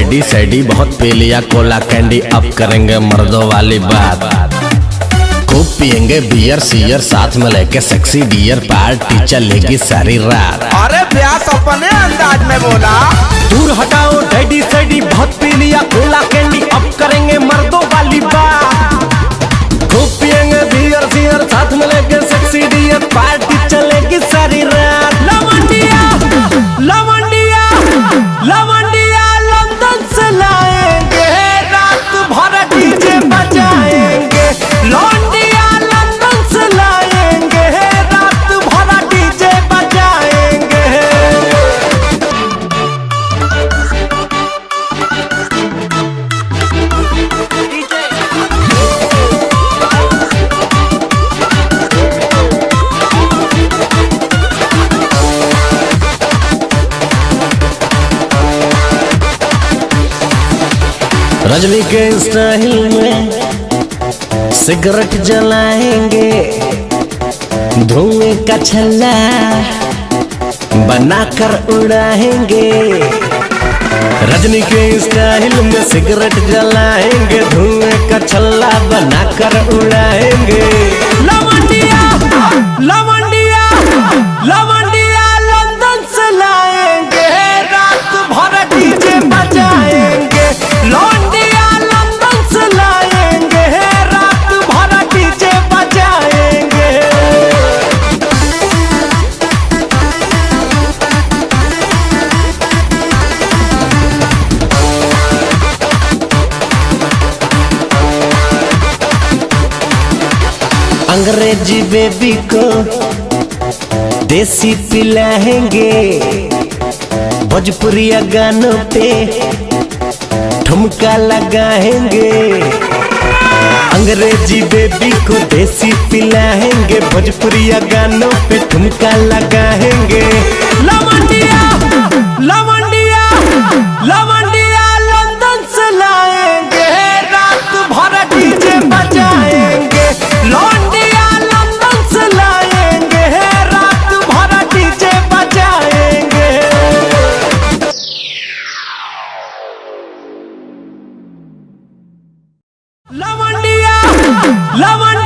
Daddy सैडी बहुत पी लिया कोला candy, अब करेंगे मर्दों वाली बात। खूब पियेंगे बियर सियर, साथ में लेके सेक्सी डियर, पार्टी चलेगी सारी रात। अरे प्यास अपने अंदाज में बोला। दूर हटाओ डैडी सैडी बहुत पी लिया कोला कैंडी, अब करेंगे मर्दों वाली बात। खूब पियेंगे बियर सियर, साथ में लेके सेक्सी डियर, पार्टी चलेगी सारी रात। लवंडिया लवंडिया लवंडिया लंदन से लाएंगे, रात भर डीजे बजाएंगे। लौंडिया लंदन से लाएंगे, रात भर डीजे बजाएंगे। रजनी के स्टाइल में सिगरेट जलाएंगे, धुएं का छल्ला बनाकर उड़ाएंगे। रजनी के स्टाइल में सिगरेट जलाएंगे, धुएं का छल्ला बनाकर उड़ाएंगे। लवंडिया लवंडिया लवंडिया लंदन से लाएंगे, रात भर डीजे बजाएंगे। लौंडिया लंदन से लाएंगे, रात भर डीजे बजाएंगे। अंग्रेजी बेबी को देसी पिलाएंगे, भोजपुरिया गानों पे ठुमका लगाएंगे। अंग्रेजी बेबी को देसी पिलाएंगे, भोजपुरिया गानों पे ठुमका लगाएंगे। लवंडिया लवंडिया लवंडिया लंदन से लाएंगे, रात भर डीजे बजाएंगे। लौंडिया लंदन से लाएंगे, रात भर डीजे बजाएंगे। लवंडिया लवंडिया